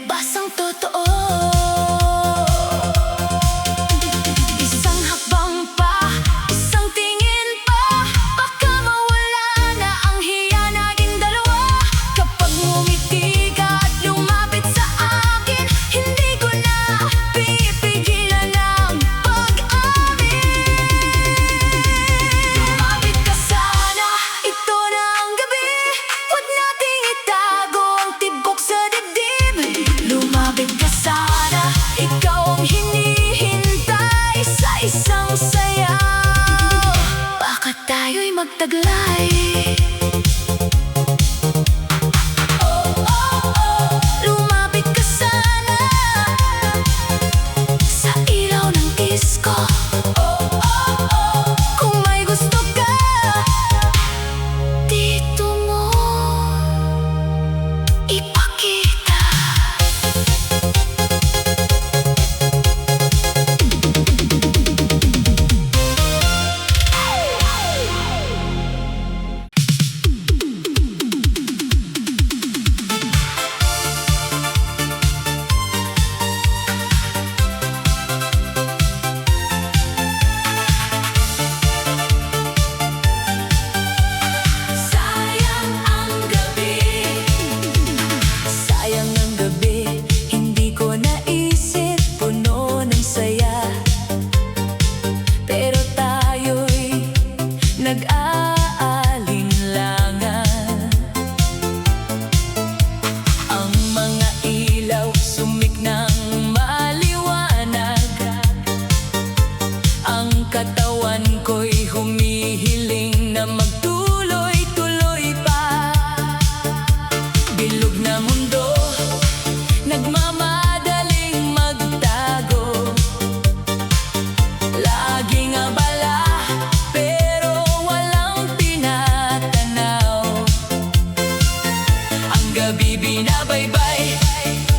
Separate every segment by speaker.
Speaker 1: Basang totoo. Isang hakbang pa, isang tingin pa, baka mawala na ang hiya nating dalawa. Kapag ngumiti ka at lumapit sa akin, hindi ko na pipigilan ang pag-amin. Lumapit ka sana, ito na ang gabi. Huwag nating itago ang tibok sa dibdib. Lumapit ka sana, ikaw ang hinihintay sa isang sayaw. Baka tayo'y magtaglay. Oh, oh, oh. Lumapit ka sana sa ilaw ng disco. Oh, oh, oh. Kung may gusto ka, dito mo ipakita. Sayang ang gabi, sayang ang gabi. Hindi ko naisip, puno ng saya. Pero tayo'y nag-aalinlangan. Ang mga ilaw sumiknang maliwanag. Ang katawan ko'y humihiling na magtuloy-tuloy pa. Bilog na mundo, nagmamadaling magtago. Laging abala, pero walang tinatanaw. Ang gabi binabaybay,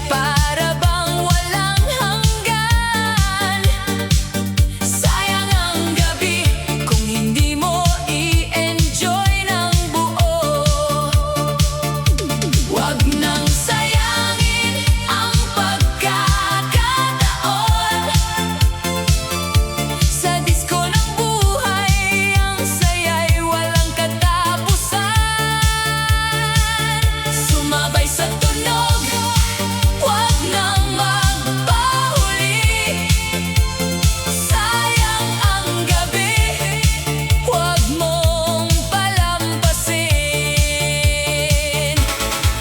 Speaker 1: para bang walang hanggan. Sayang ang gabi, kung hindi mo i-enjoy ng buo. Huwag nang sayangin ang pagkakataon. Sa disko ng buhay, ang saya'y walang katapusan. Sumabay sa tunog, huwag nang magpahuli. Sayang ang gabi, huwag mong palampasin.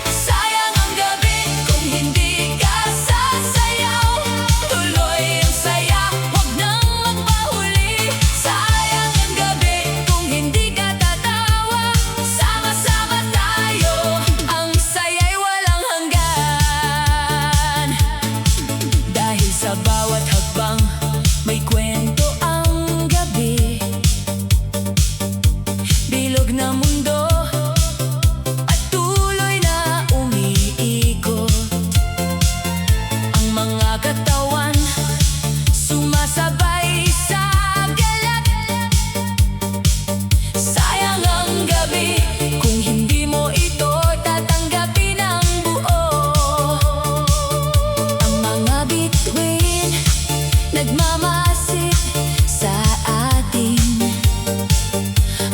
Speaker 1: Sayang ang gabi, kung hindi ka sasayaw. Tuloy ang saya, huwag nang magpahuli. Sayang ang gabi, kung hindi ka tatawa. Sama-sama tayo, ang saya'y walang hanggan. Dahil sa bawat hakbang, may kwento ang gabi. Bilog na mundo at tuloy na umiikot. Ang mga katawan sumasabay sa galat. Sayang ang gabi, kung hindi mo ito tatanggapin ng buo. Ang mga bituin nagmamasid sa atin.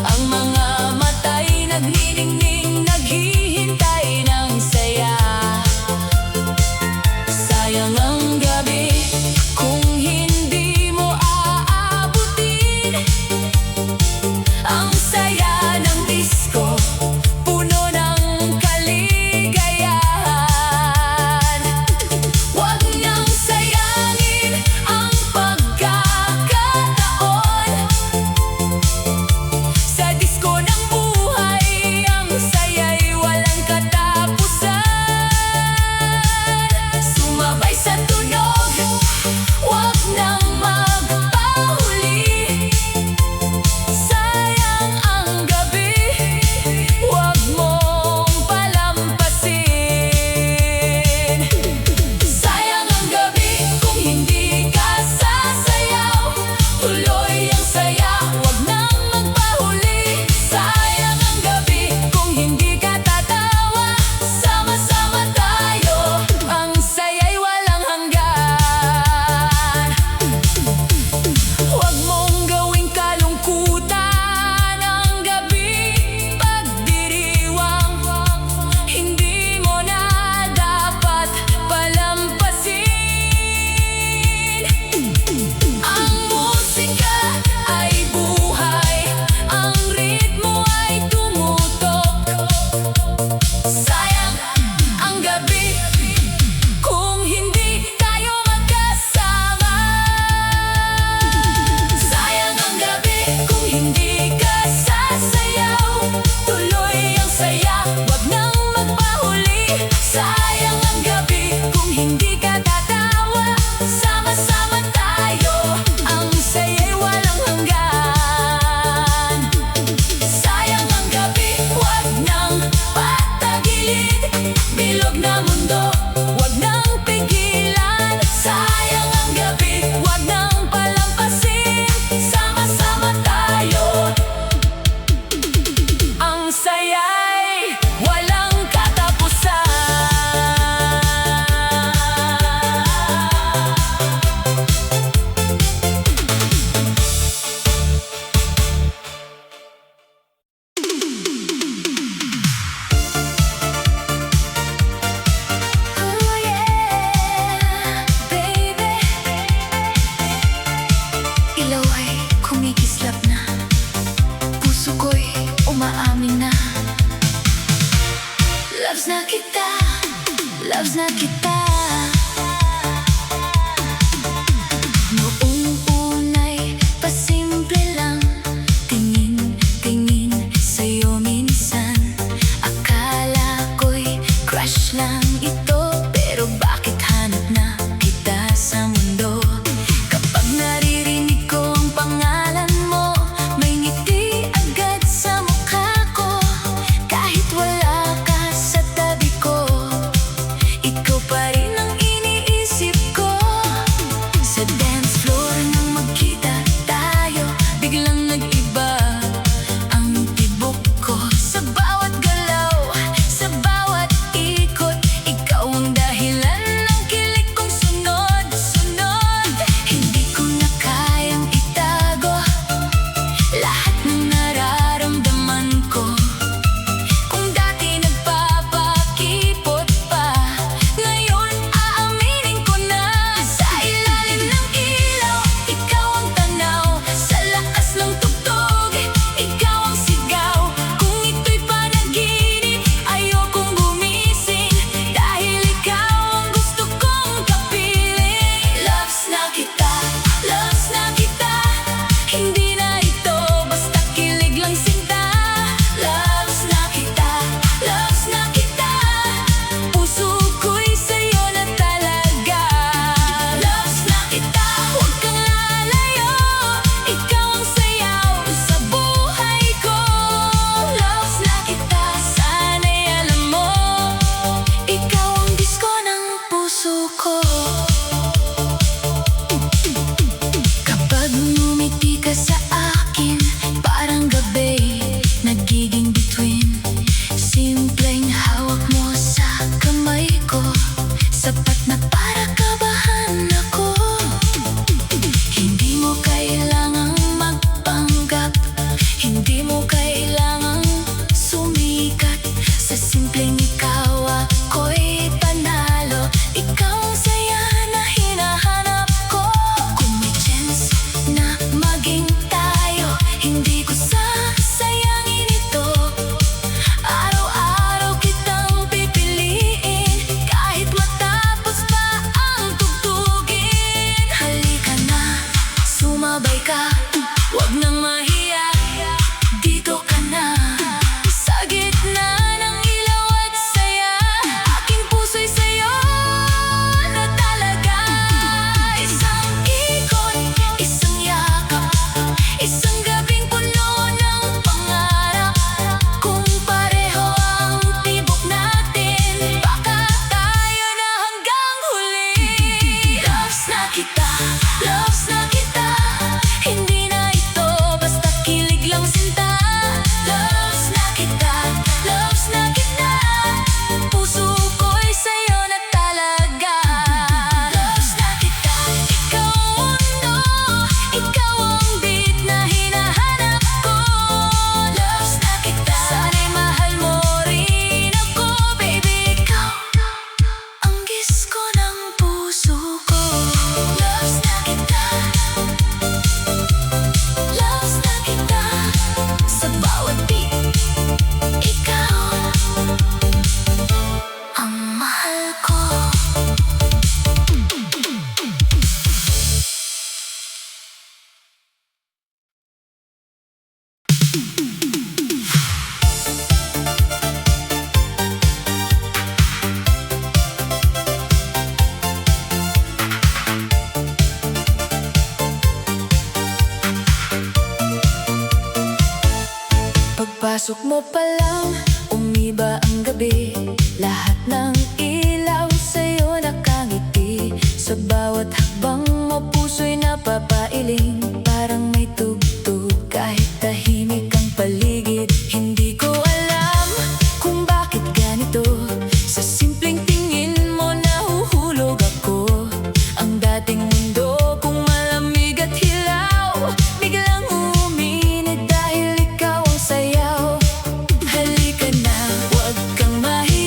Speaker 1: Ang mga mata'y nagniningning, naghihintay ng saya. Sayang ang gabi, kung hindi mo aabutin ang saya ng disco, puno ng kaligayahan. Huwag nang sayangin ang pagkakataon. Sa disko ng buhay, ang saya'y walang katapusan. Sumabay sa Loves na kita, loves na kita. Noong una'y pasimple lang, tingin-tingin sa'yo minsan. Akala ko'y crush lang ito, pero bakit hanap na kita sa mundo? Kapag naririnig ko ang pangalan mo, may ngiti agad sa mukha ko. Kahit wala ka sa tabi ko, ikaw pa rin ang iniisip ko. Sa dance floor nang magkita tayo, biglang nag-iba ang tibok ko. Sa bawat galaw, sa bawat ikot, ikaw ang dahilan ng kilig kong sunod-sunod. Hindi ko na kayang itago lahat ng nararamdaman ko. Kung dati nagpapakipot pa, ngayon aaminin ko na. Sa ilalim ng ilaw, ikaw ang tanaw. Sa lakas ng tugtog, ikaw ang sigaw. Kung ito'y panaginip, ayokong gumising, dahil ikaw ang gusto kong kapiling. Loves na kita, loves na kita. Hindi na ito basta kilig lang sinta. Loves na kita, loves na kita. Puso ko'y sa'yo na talaga. Loves na kita, huwag kang lalayo. Ikaw ang sayaw sa buhay ko. Loves na kita, sana'y alam mo, ikaw ang disko ng puso ko. Kapag ngumiti ka sa akin, parang gabi nagiging bituin. Simpleng hawak mo sa kamay ko, sapat na para kabahan ako. Hindi mo kailangang magpanggap, hindi mo kailangang sumikat. Sa simpleng ikaw ako'y panalo, ikaw ang saya na hinahanap ko. Kung may chance na maging tayo, hindi ko sasayangin ito. Araw-araw kitang pipiliin, kahit matapos pa ang tugtugin. Halika na, sumabay ka, huwag nang mahiya. Dito ka na, sa gitna ng ilaw at saya. Aking puso'y sa'yo na talaga. Isang ikot, isang yakap, isang gabing puno ng pangarap. Kung pareho ang tibok natin, baka tayo na hanggang huli. Loves na kita, loves na kita. Hindi na ito basta kilig lang sinta. Loves na kita, loves na kita. Puso ko'y sa'yo na talaga. Loves na kita, ikaw ang mundo, ikaw ang beat na hinahanap ko. Loves na kita, sana'y mahal mo rin ako. Baby, ikaw ang gisko ng puso ko. Loves na kita, loves na kita. Sa bawat beat, ikaw ang mahal ko. Pagpasok mo pa lang, umiba ang gabi. Lahat ng ilaw sa'yo nakangiti. Sa bawat hakbang mo, puso'y napapailing. Parang may tugtog kahit tahimik ang paligid. Hindi ko alam kung bakit ganito. Sa simpleng tingin mo, nahuhulog ako. Ang dating mundo kung malamig at hilaw, biglang uminit dahil ikaw ang sayaw. Halika na, huwag kang mahiya.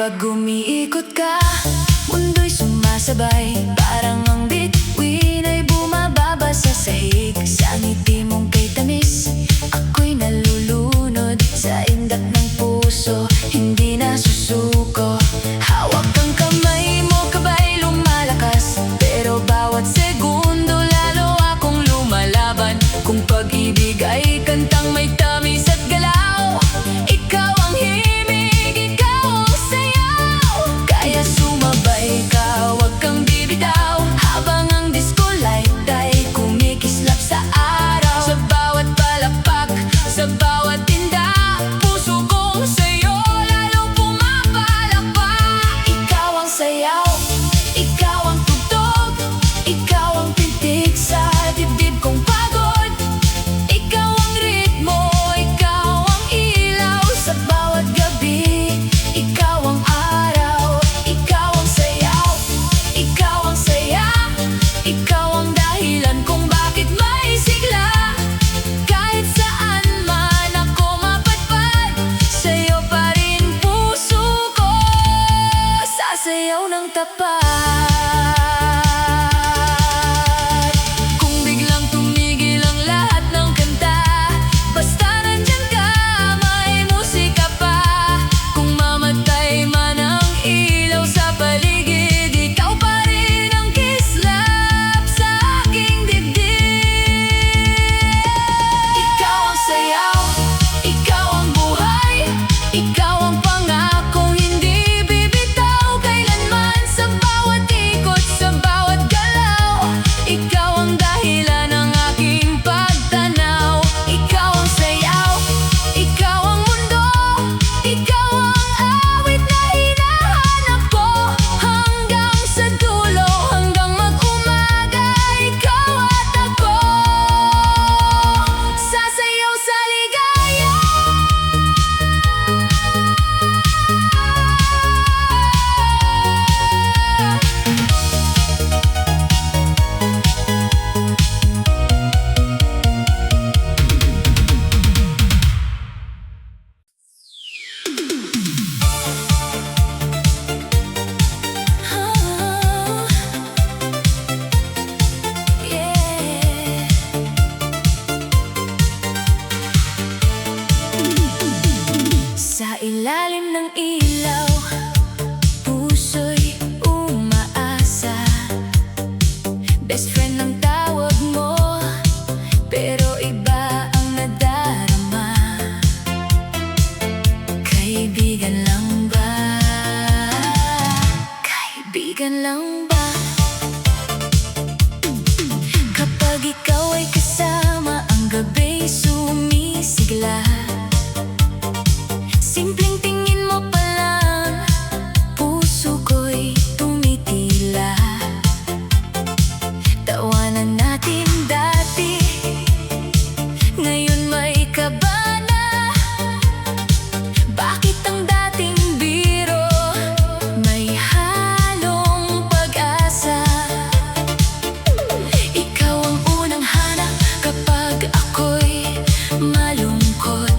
Speaker 1: Pag umiikot ka, mundo'y sumasabay. Parang ang bituin ay bumababa sa sahig. Sa ngiti mong kay tamis, ako'y nalulunod. Sa indak ng puso, hindi na susuko. Hawak ang kamay mo, kabay lumalakas. Pero bawat segundo, lalo akong lumalaban. Kung pag-ibig ay kantang may tamis at galaw, ikaw ang himig, ikaw ang sayaw. Kaya sumabay ka, huwag kang bibitaw. Habang ang disco light ay kumikislap sa araw. Sa bawat palakpak, sa bawat tinda, puso kong sa'yo lalong pumapalakpak. Ikaw ang sayaw, ikaw ang tugtog, ikaw ang pintig sa dibdib kong pagod. Ikaw ang ritmo, ikaw ang ilaw sa bawat gabi. Ikaw ang araw, ikaw ang sayaw, ikaw ang saya. Ikaw ang dahilan kung bakit may sigla. Kahit saan man ako mapadpad, sa'yo pa rin puso ko sasayaw ng tapat. Kung biglang tumigil ang lahat ng kanta, basta nandyan ka, may musika pa. Kung mamatay man ang ilaw sa paligid, ikaw pa rin ang kislap sa aking dibdib. Ikaw ang sayaw, ikaw ang buhay, ikaw ang pangakong hindi bibitaw kailanman. Sa bawat ikot, sa bawat galaw, ikaw ang dahilan ng aking pagtanaw. Ikaw ang sayaw, ikaw ang mundo, ikaw ang awit na hinahanap ko. Hanggang sa dulo, hanggang mag-umaga, ikaw at ako sasayaw sa ligaya. Sa ilalim ng ilaw, puso'y umaasa. Best friend ang tawag mo, pero iba ang nadarama. Kaibigan lang ba? Kaibigan lang ba? Kapag ikaw ay kasama, ang gaba'y sumisigla. Simpleng tingin mo pa lang, puso ko'y tumitila. Tawanan natin dati, ngayon may kaba na. Bakit ang dating biro may halong pag-asa? Ikaw ang unang hanap kapag ako'y malungkot.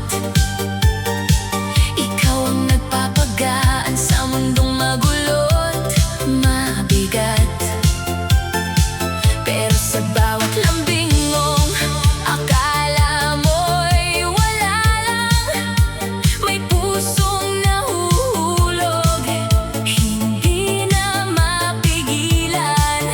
Speaker 1: Ikaw ang nagpapagaan sa mundong magulot, mabigat. Pero sa bawat lambingong akala mo'y wala lang, may pusong nahuhulog, hindi na mapigilan.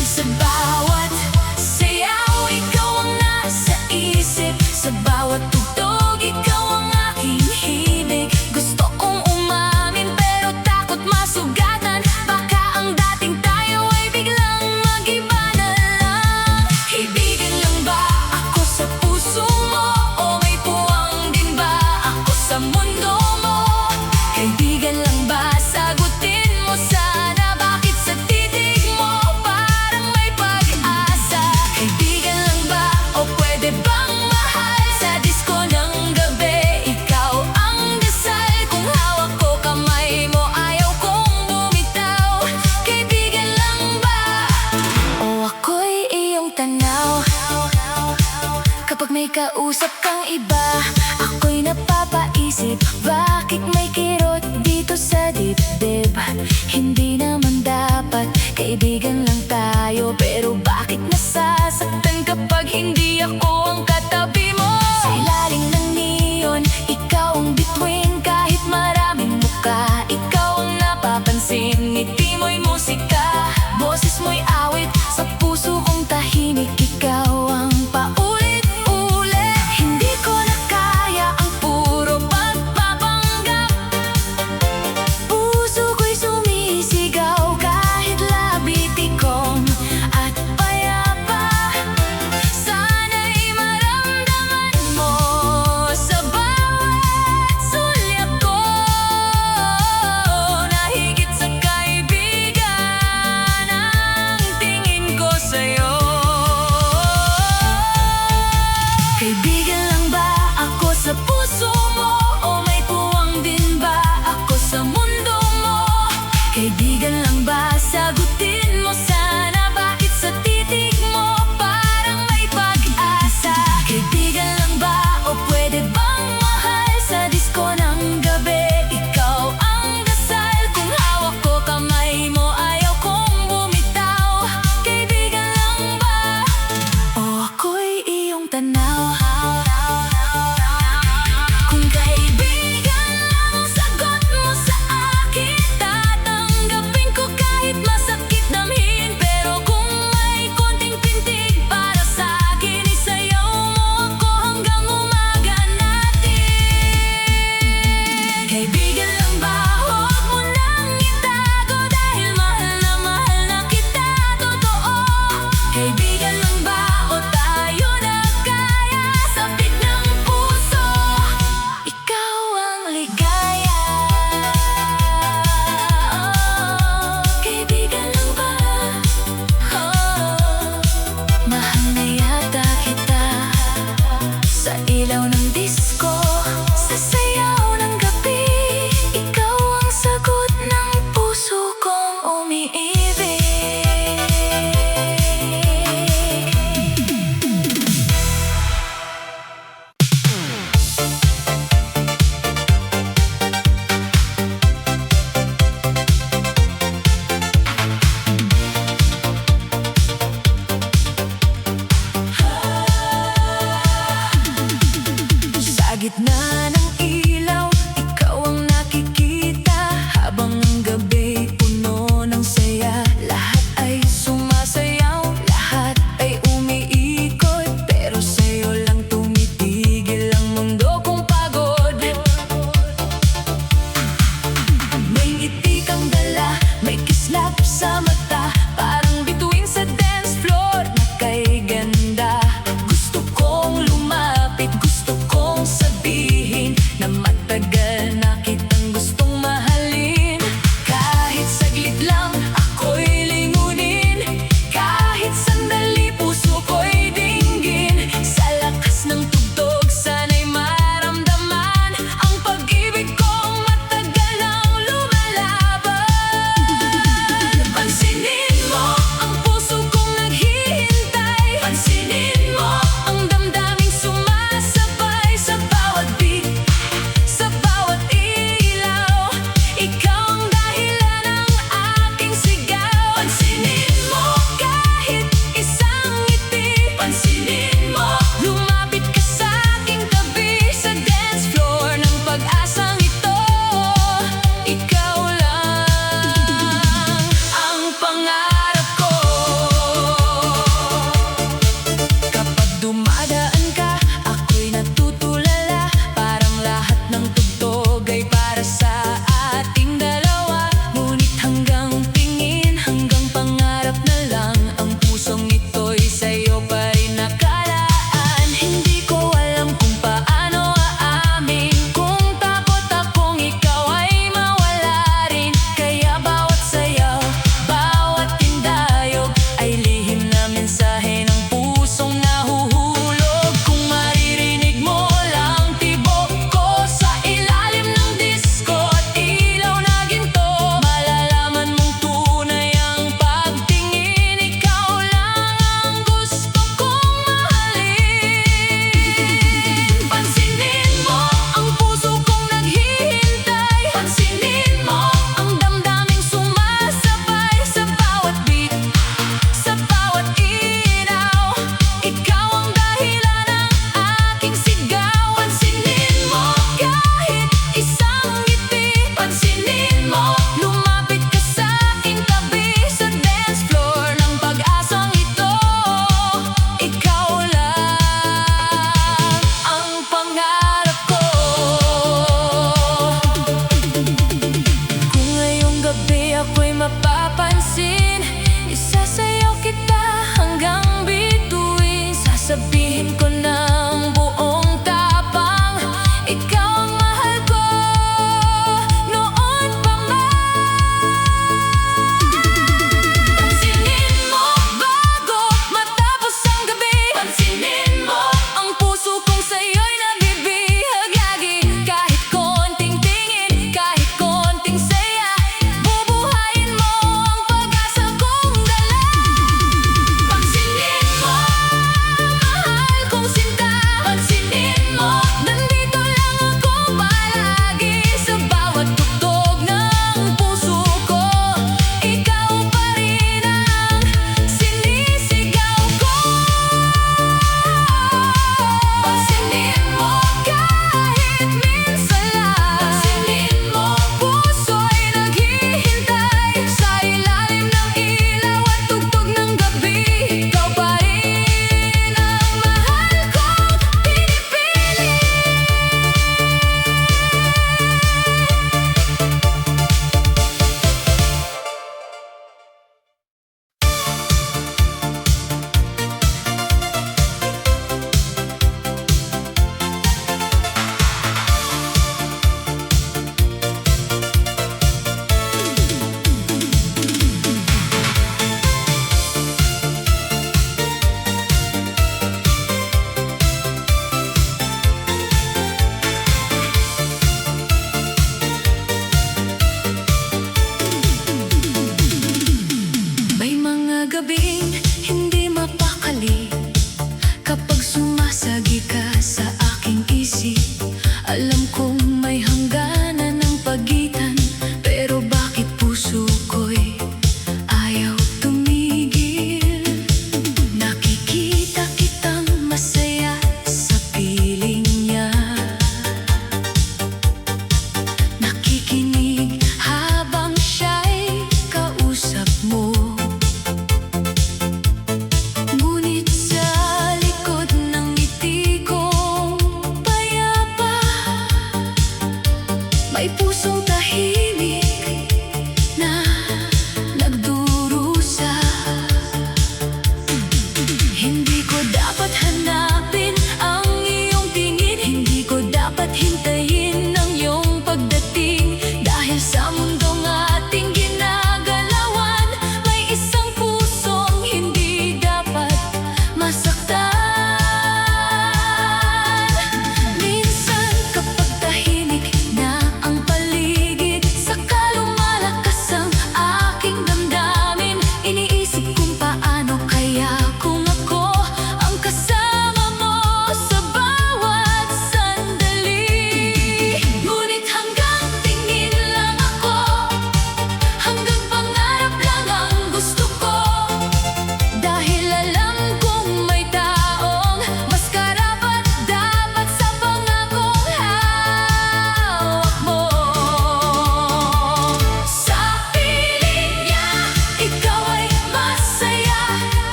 Speaker 1: Sa bawat sayaw, ikaw ang nasa isip. Sa bawat tugtog, ikaw ang aking himig. Gusto kong umamin pero takot masugatan. Baka ang dating tayo ay biglang mag-iba na lang. Kaibigan lang ba ako sa puso mo? O may puwang din ba ako sa mundo mo? Kaibigan lang ba? Sagutin mo sana. Bakit sa titig mo parang may pag-asa? Kaibigan lang ba? O pwede bang mahal sa disco ng gabi? Ikaw ang dasal kung hawak ko kamay mo, ayaw kong bumitaw. Kaibigan lang ba? O ako'y iyong tanaw? Kapag may kausap kang iba, ako'y napapaisip, bakit may kirot dito sa dibdib? Hindi naman dapat, kaibigan lang tayo. Pero bakit nasasaktan kapag hindi ako ang katabi mo? Sa ilalim ng neon, ikaw ang bituin. Kahit maraming muka, ikaw ang napapansin. Ngiti mo'y musika, boses mo'y awit. Sa puso kong tahimik, ikaw ang paulit-ulit. Hindi ko na kaya ang puro pagpapanggap. Puso ko'y sumisigaw kahit labi tikom at payapa. Sana'y maramdaman mo sa bawat sulyap ko na higit sa kaibigan ang tingin ko sa'yo. Kaibigan lang ba ako sa puso mo? O may puwang din ba ako sa mundo mo? Kaibigan lang ba? Sagutin mo sana. Bakit sa titig mo parang may pag-asa? Kaibigan lang ba? O pwede bang mahal sa disko ng gabi? Ikaw ang dasal kung hawak ko kamay mo. Ayaw kong bumitaw. Kaibigan lang ba? O ako'y iyong tanaw? Kung kaibigan lang ang sagot mo sa akin, tatanggapin ko kahit masakit damhin. Pero kung may konting pintig para sa akin, isayaw mo ako hanggang umaga natin. Kaibigan lang ba? Huwag mo nang itago dahil mahal na kita totoo. Kaibigan lang ba? O tayo na kaya sabik ng puso? Ikaw ang ligaya. Kaibigan lang ba? Mahal na yata kita sa ilaw ng disko, sa sayaw ng gabi. Ikaw ang sagot ng puso kong umiibig. Sa gitna ng ilaw, ikaw ang nakikita. Habang ang gabi puno ng saya, lahat ay sumasayaw, lahat ay umiikot. Pero sa'yo lang tumitigil ang mundo kong pagod. May ngiti kang dala, may kislap sa mata, parang bituin sa dance floor na kay ganda. Gusto kong lumapit, gusto kong sabihin na matagal na kitang gustong mahalin. Kahit saglit lang ako'y lingunin, kahit sandali puso ko'y dinggin. Sa lakas ng tugtog sana'y maramdaman ang pag-ibig kong matagal nang lumalaban. Pansinin mo ang puso kong naghihintay. Pansinin mo ang damdaming sumasabay sa bawat beat, sa bawat ilaw. Ikaw ang dahilan ng aking sigaw. Pansinin mo kahit isang ngiti. Pansinin mo, lumapit ka sa aking tabi sa dance floor ng pag-asang ito. Ikaw lang ang pangarap ko. Kapag dumadaan ka, ako'y natutulala. Parang lahat ng tugtog ay para sa ating dalawa. Ngunit hanggang tingin, hanggang pangarap na lang, ang pusong ito'y sa'yo pa rin nakalaan. Hindi ko alam kung paano aamin, kung takot akong ikaw ay mawala rin. Kaya bawat sayaw, bawat tindayog ay lihim na mensahe ng pusong nahuhulog. Kung maririnig mo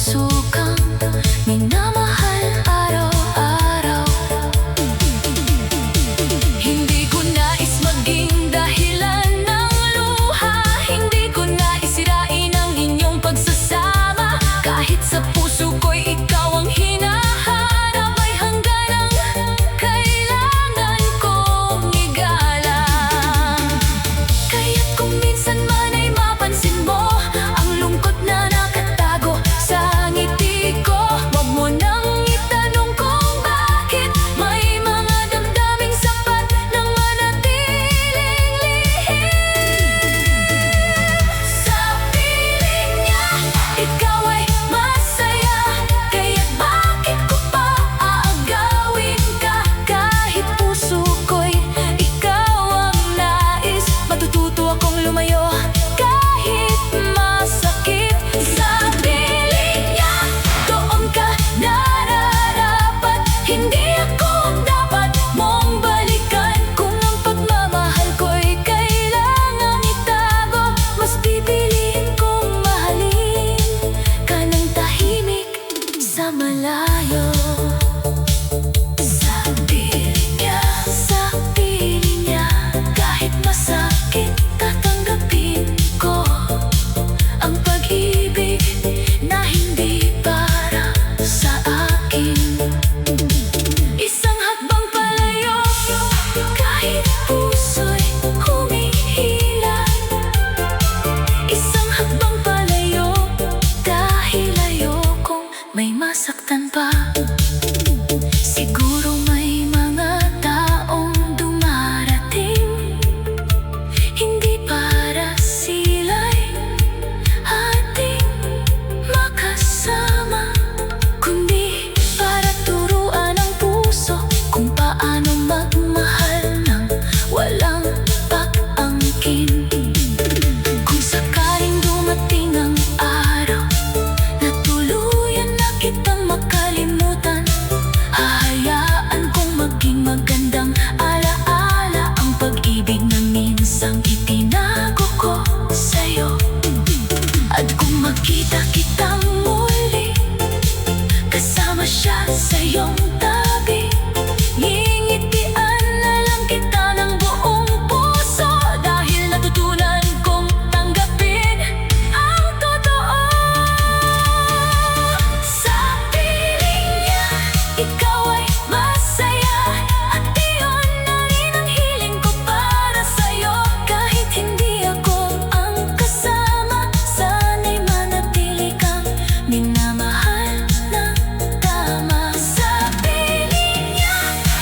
Speaker 1: puso kang minamahal araw-araw. Hindi ko nais maging dahilan ng luha, hindi ko nais sirain ang inyong pagsasama. Kahit sa puso ko'y ikaw ang hinahanap, ay hangganang kailangan kong igalang. Kaya't kung minsan man ay mapansin mo ang lungkot na nakatago sa ngiti ko, huwag mo nang itanong kung bakit. May mga damdaming sapat nang manatiling lihim. Sa piling niya, ikaw ay masaya, kaya't bakit ko pa aagawin ka? Kahit puso ko'y ikaw ang nais, matututo akong lumayo kahit masakit. Sa piling niya, doon ka nararapat, hindi ako ang dapat mong balikan. Kung ang pagmamahal ko'y kailangang itago, mas pipiliin kong mahalin ka ng tahimik sa malayo. Sa piling niya, kahit masakit, tatanggapin ko ang pag-ibig na hindi para sa akin. Isang hakbang palayo, kahit puso'y humihila. Isang hakbang palayo, dahil ayokong may masaktan pa. Siguro may mga taong dumarating, hindi para sila'y ating makasama, kundi para turuan ang puso kung paano magmahal ng walang pag-angkin. Kung sakaling dumating ang araw na tuluyan na kitang makalimutan, hahayaan kong maging magandang alaala ang pag-ibig na minsang itinago ko sa'yo. At kung makita kitang muli, kasama siya sa iyong tabi, ngingitian na lang kita ng buong puso, dahil natutunan kong tanggapin ang totoo. Sa piling niya, ikaw ay masaya, at iyon na rin ang hiling ko para sa'yo. Kahit hindi ako ang kasama, sana'y manatili kang minamahal ng tama. Sa piling niya,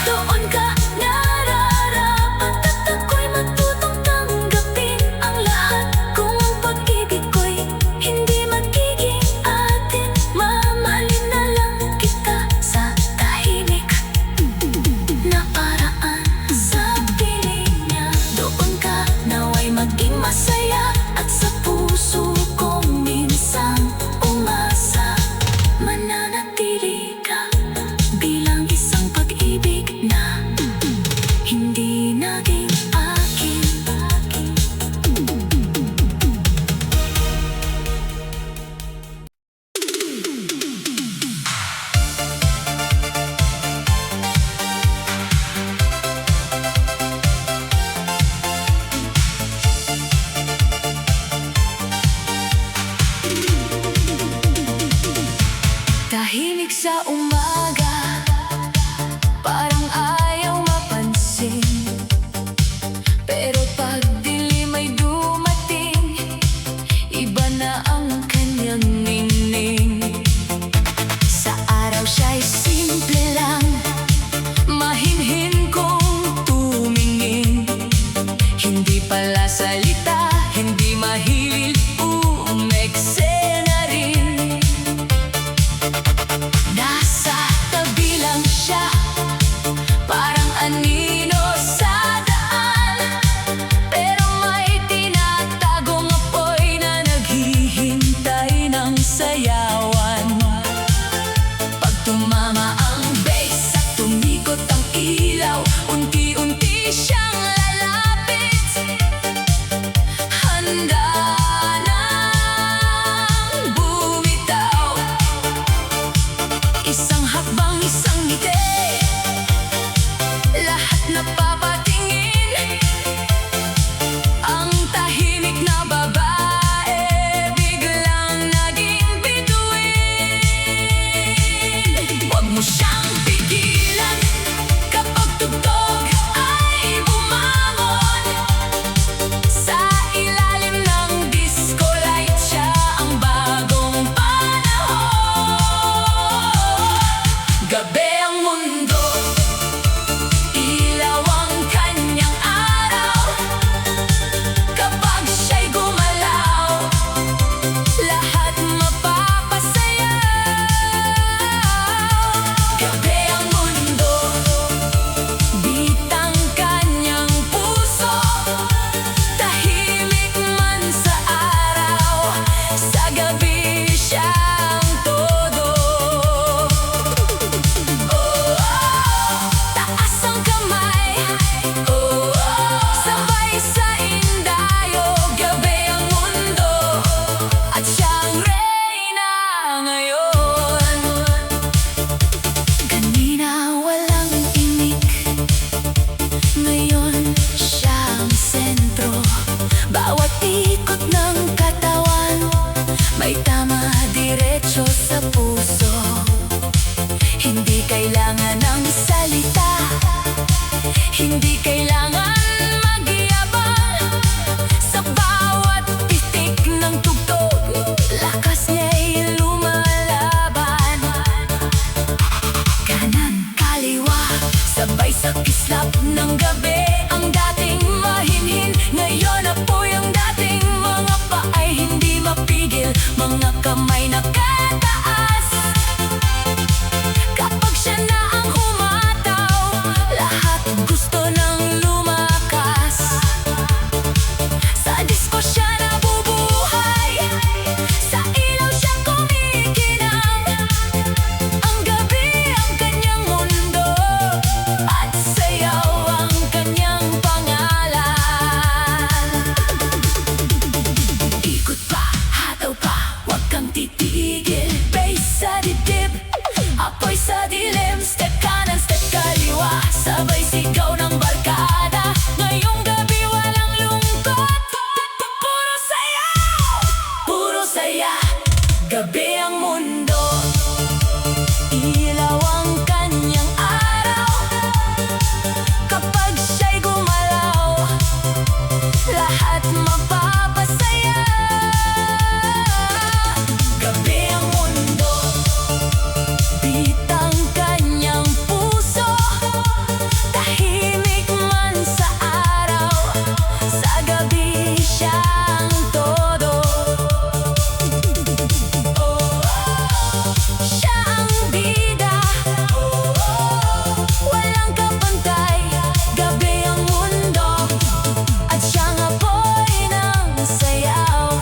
Speaker 1: doon ka nararapat, at ako'y matutong tanggapin ang lahat. Kung ang pag-ibig ko'y hindi magiging atin, mamahalin na lang kita sa tahimik na paraan. Sa piling niya, doon ka naway maging masaya, at sa puso kong minsang umasa, mananatili ka bilang isang pag-ibig na hindi naging akin. Tahimik sa umaga, parang ayaw mapansin, pero pag dilim ay dumating, iba na ang kanyang ningning. Sa araw siya'y simple lang, mahinhin kong tumingin. Hindi pala salita, hindi mahilig umeksena rin. Nasa tabi Hindi kailangan magyabang sa bawat titik ng tugtog. Lakas niya'y lumalaban. Kanan, kaliwa, sabay sa kislap ng gabi. Ang dating mahinhin, ngayon apoy. Ang dating mga paay hindi mapigil, mga kamay nakataas. Kapag siya na ang humataw, lahat gusto nang lumakas. Sa disko siya nabubuhay, sa ilaw siya kumikinang. Ang gabi ang kanyang mundo, at sayaw ang kanyang pangalan. Ikot pa, hataw pa, huwag kang titigil. Bass sa dibdib, apoy sa dilim. Step kanan, step kaliwa, sabay sigaw ng barkada. Ngayong gabi walang lungkot, puro saya, puro saya. Gabi ang mundo, ilaw ang kanyang araw. Kapag siya'y gumalaw, lahat mapapasaya. Gabi ang mundo, bitang kanyang puso. Tahimik man sa araw, sa gabi siyang todo. Siya ang bida, walang kapantay. Gabi ang mundo, at siyang apoy ng sayaw.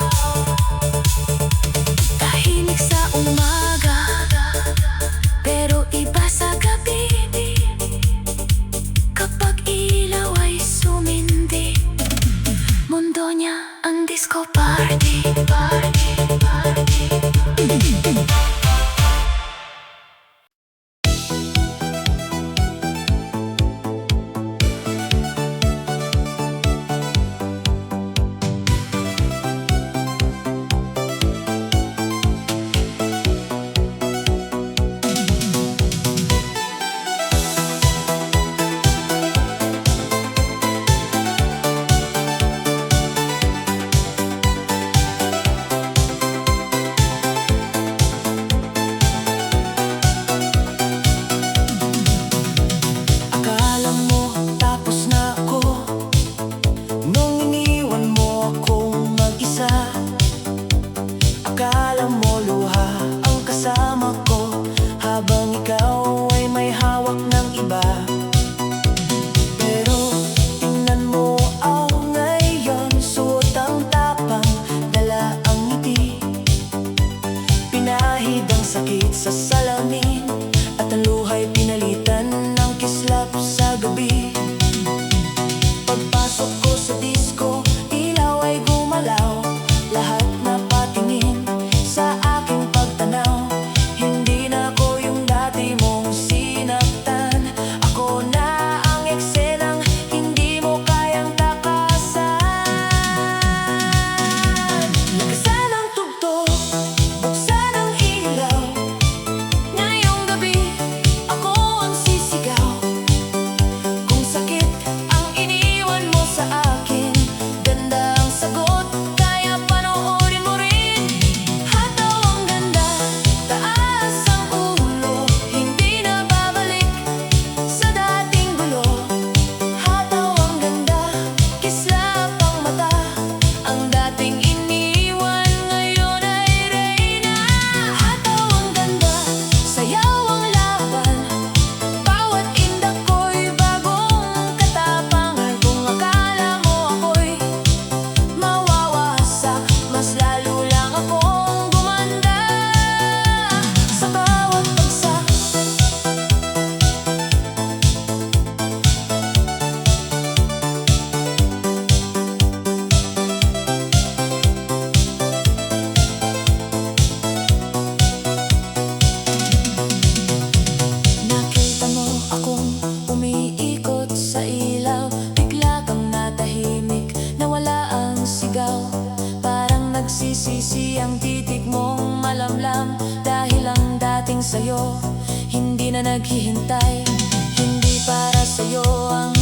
Speaker 1: Tahimik sa umaga, pero iba sa gabi. Kapag ilaw ay sumindi, mundo niya ang disco party, party, party. Akala mo tapos na ako nung iniwan mo akong mag-isa. Akala mo luha ang kasama ko habang ikaw ay may hawak ng iba. Pero tingnan mo ako ngayon, suot ang tapang, dala ang ngiti. Pinahid ang sakit sa salamin, at ang luha'y pinalitan ng kislap sa gabi. Pagpasok ko sa disco, ilaw ay gumalaw. Lahat napatingin sa aking pagtanaw. Hindi na ako yung dati mong sinaktan. Ako na ang eksenang hindi mo kayang takasan. Lakasan ang tugtog, buksan ang ilaw. Ngayong gabi, ako ang sisigaw. Kung sakit ang iniwan mo sa akin, ganda ang sagot, kaya panoorin mo rin. Hataw ang ganda, taas ang ulo, hindi na babalik sa dating gulo. Hataw ang ganda, kislap ang mata. Ang dating iniwan ngayon ay reyna. Hataw ang ganda, sayaw ang laban. Bawat indak ko'y bagong katapangan. Kung akala mo ako'y mawawasak, mas lalo lang akong gumanda. Sa bawat bagsak, nakita mo akong umiikot sa ilaw. Bigla kang natahimik, nawala ang sigaw. Parang nagsisisi ang titig mong malamlam. Dahil ang dating sa'yo, hindi na naghihintay. Hindi para sa'yo ang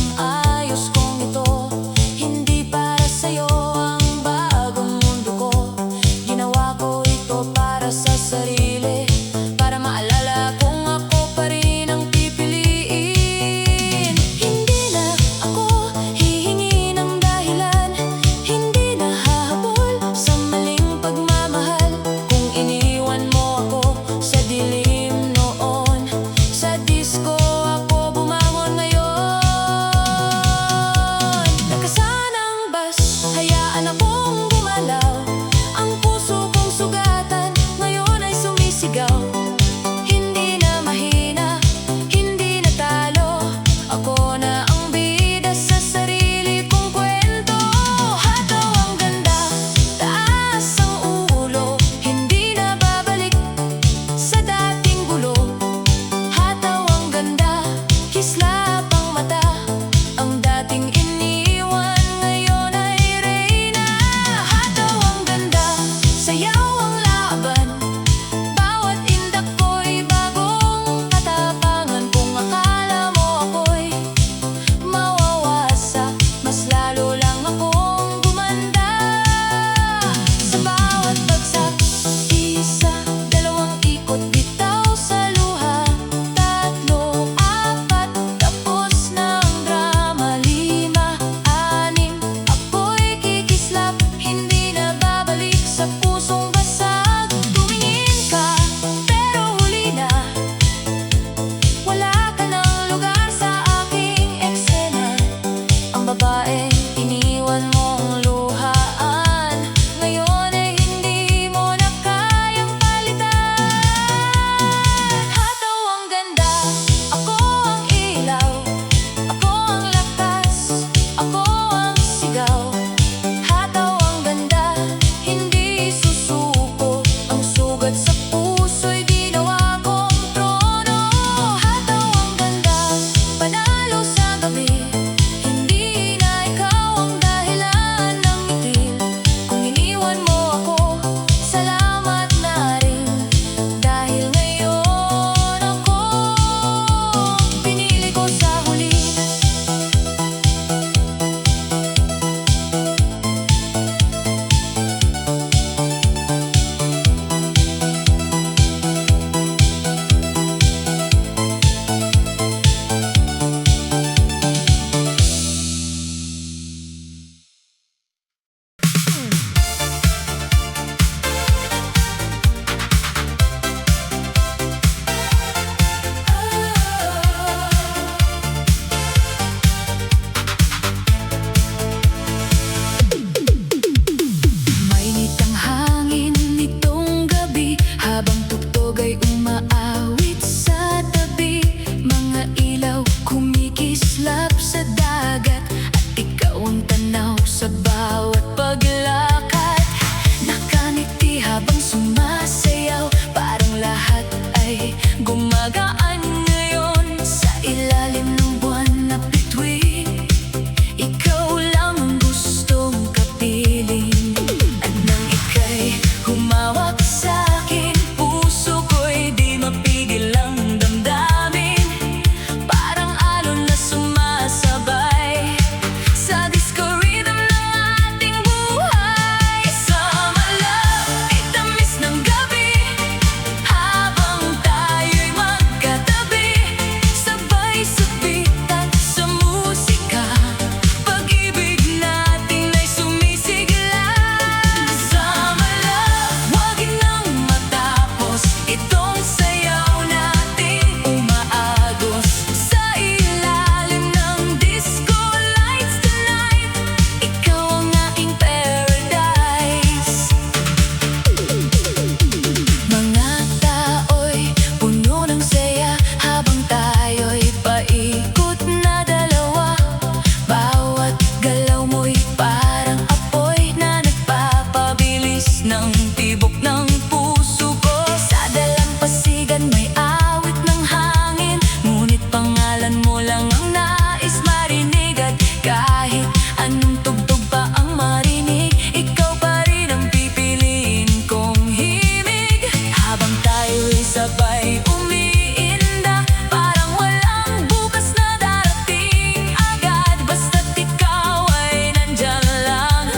Speaker 1: umiinda, parang walang bukas na darating agad. Basta't ikaw ay nandyan lang,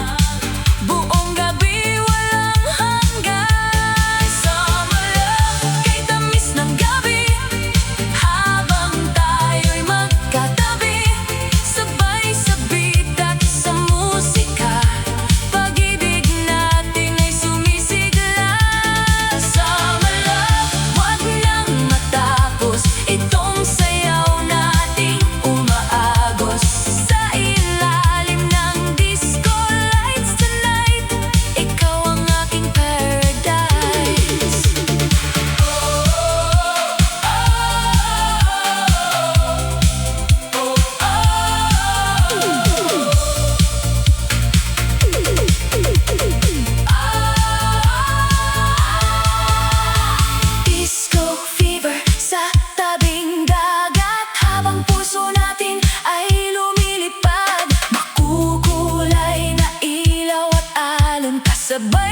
Speaker 1: buong gabi walang hanggan. Summer love, kay tamis ng gabi, habang tayo'y magkatabi, sabay sa beat at sa musika, pag-ibig natin ay sumisigla. Summer love, wag nang matapos itong sayaw nating umaagos sa ilalim ng disco lights tonight. Ikaw ang aking paradise. Disco fever sa tabing dagat, habang puso natin ay lumilipad. Makukulay na ilaw at alon kasabay